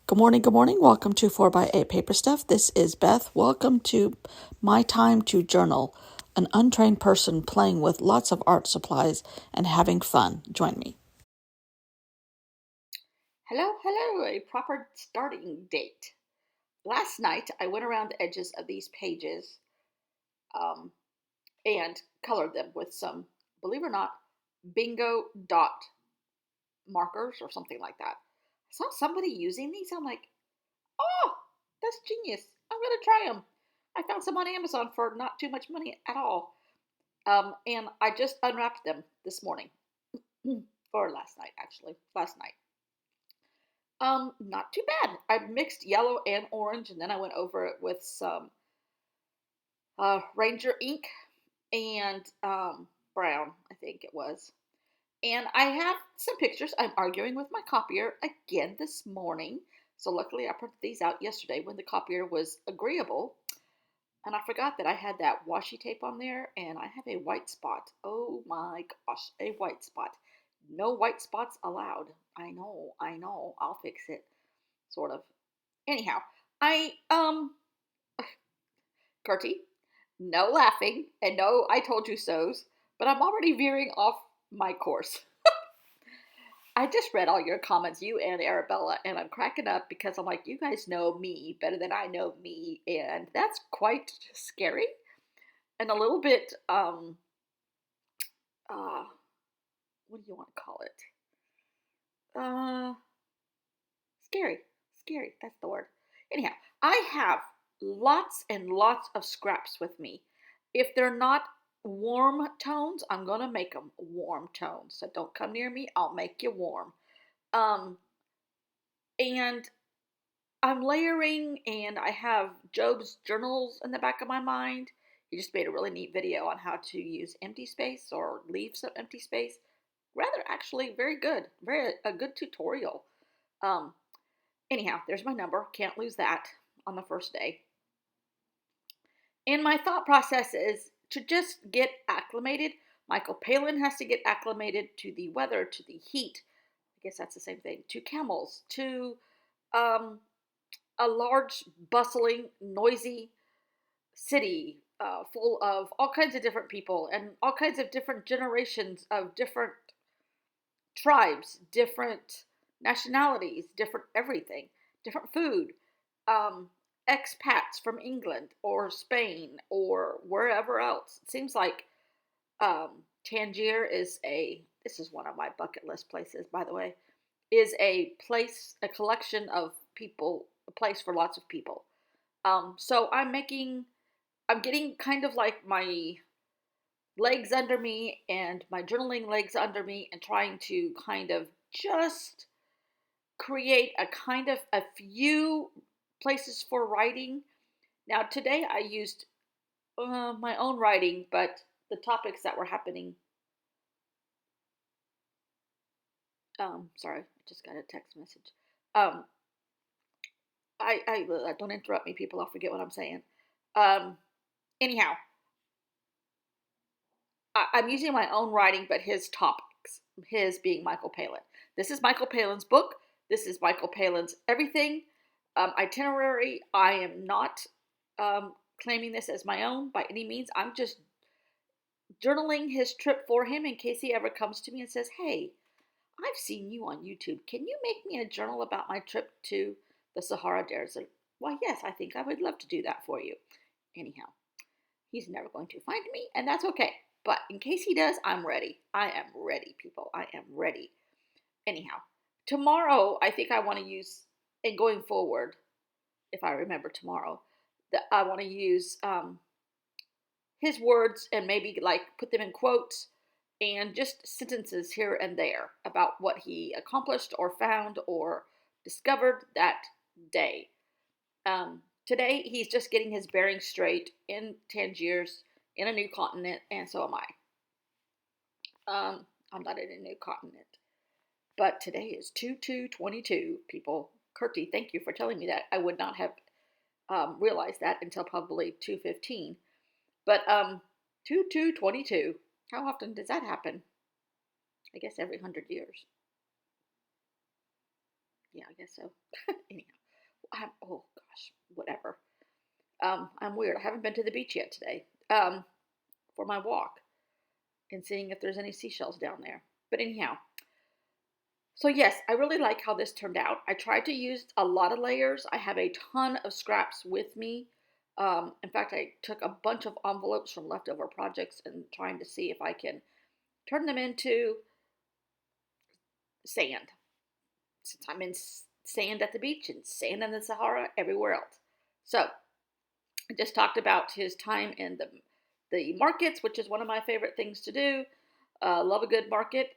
Good morning, good morning. Welcome to 4x8 Paper Stuff. This is Beth. Welcome to My Time to Journal, an untrained person playing with lots of art supplies and having fun. Join me. Hello, a proper starting date. Last night I went around the edges of these pages um, and colored them with some, believe it or not, bingo dot markers or something like that. I saw somebody using these. I'm like, oh, that's genius. I'm going to try them. I found some on Amazon for not too much money at all. And I just unwrapped them this morning, or last night, actually. Last night. Not too bad. I mixed yellow and orange, and then I went over it with some Ranger ink and brown, I think it was. And I have some pictures. I'm arguing with my copier again this morning. So luckily, I printed these out yesterday when the copier was agreeable. And I forgot that I had that washi tape on there, and I have a white spot. Oh my gosh, a white spot. No white spots allowed. I know. I'll fix it. Sort of. Anyhow, Gertie, no laughing and no I told you so's, but I'm already veering off my course. I just read all your comments, you and Arabella, and I'm cracking up because I'm like, you guys know me better than I know me, and that's quite scary and a little bit, uh, what do you want to call it? Uh, Scary. Scary, that's the word. Anyhow, I have lots and lots of scraps with me. If they're not warm tones, I'm going to make them warm tones. So don't come near me, I'll make you warm. Um, and I'm layering, and I have Job's journals in the back of my mind. He just made a really neat video on how to use empty space or leave some empty space. Rather, actually, very good. Very a good tutorial. Um, Anyhow, there's my number. Can't lose that on the first day. And my thought process is to just get acclimated. Michael Palin has to get acclimated to the weather, to the heat. I guess that's the same thing. To camels, to um, a large, bustling, noisy city full of all kinds of different people and all kinds of different generations of different tribes, different nationalities, different everything, different food, um, expats from England or Spain or wherever else. It seems like Tangier is this is one of my bucket list places, by the way, is a place, a collection of people, a place for lots of people. So I'm getting kind of like my legs under me and my journaling legs under me and trying to kind of just create a kind of a few places for writing. Now, today I used my own writing, but the topics that were happening. Sorry, I just got a text message. Um, don't interrupt me, people. I'll forget what I'm saying. Um, Anyhow, I'm using my own writing, but his topics, his being Michael Palin. This is Michael Palin's book. This is Michael Palin's everything itinerary. I am not claiming this as my own by any means. I'm just journaling his trip for him in case he ever comes to me and says, "Hey, I've seen you on YouTube. Can you make me a journal about my trip to the Sahara Desert?" Why, yes, I think I would love to do that for you. Anyhow, he's never going to find me, and that's okay. But in case he does, I'm ready. I am ready, people. I am ready. Anyhow, tomorrow, I think I want to use, and going forward, if I remember tomorrow, that I want to use his words and maybe like put them in quotes and just sentences here and there about what he accomplished or found or discovered that day. Today, he's just getting his bearings straight in Tangiers, in a new continent, and so am I. I'm not in a new continent. But today is 2/2/22, people. Curti, thank you for telling me that. I would not have realized that until probably 2:15. But 2/2/22. How often does that happen? I guess every 100 years. Yeah, I guess so. Anyhow, oh gosh, whatever. I'm weird. I haven't been to the beach yet today for my walk and seeing if there's any seashells down there. But anyhow, so yes, I really like how this turned out. I tried to use a lot of layers. I have a ton of scraps with me. In fact, I took a bunch of envelopes from leftover projects and trying to see if I can turn them into sand. Since I'm in sand at the beach and sand in the Sahara everywhere else. So I just talked about his time in the markets, which is one of my favorite things to do. Love a good market.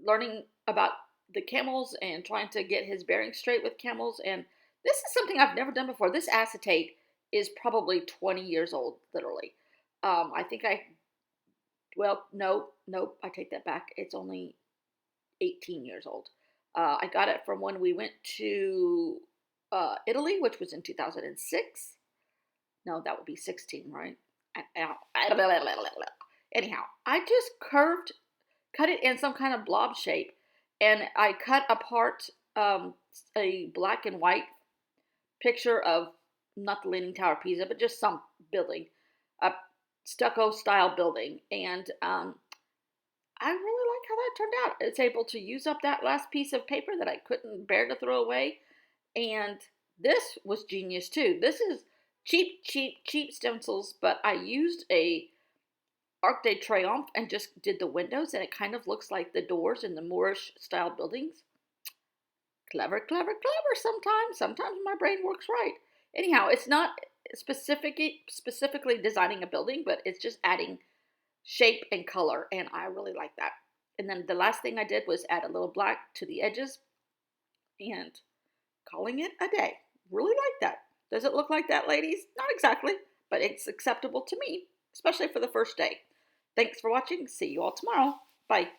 Learning about the camels and trying to get his bearings straight with camels. And this is something I've never done before. This acetate is probably 20 years old, literally. I think well, no, I take that back. It's only 18 years old. I got it from when we went to Italy, which was in 2006. No, that would be 16, right? Anyhow, I just cut it in some kind of blob shape, and I cut apart a black and white picture of not the Leaning Tower of Pisa, but just some building, a stucco style building, and I really like how that turned out. It's able to use up that last piece of paper that I couldn't bear to throw away, and this was genius too. This is cheap stencils, but I used a Arc de Triomphe and just did the windows, and it kind of looks like the doors in the Moorish style buildings. Clever, clever, clever sometimes. Sometimes my brain works right. Anyhow, it's not specifically designing a building, but it's just adding shape and color, and I really like that. And then the last thing I did was add a little black to the edges and calling it a day. Really like that. Does it look like that, ladies? Not exactly, but it's acceptable to me, especially for the first day. Thanks for watching. See you all tomorrow. Bye.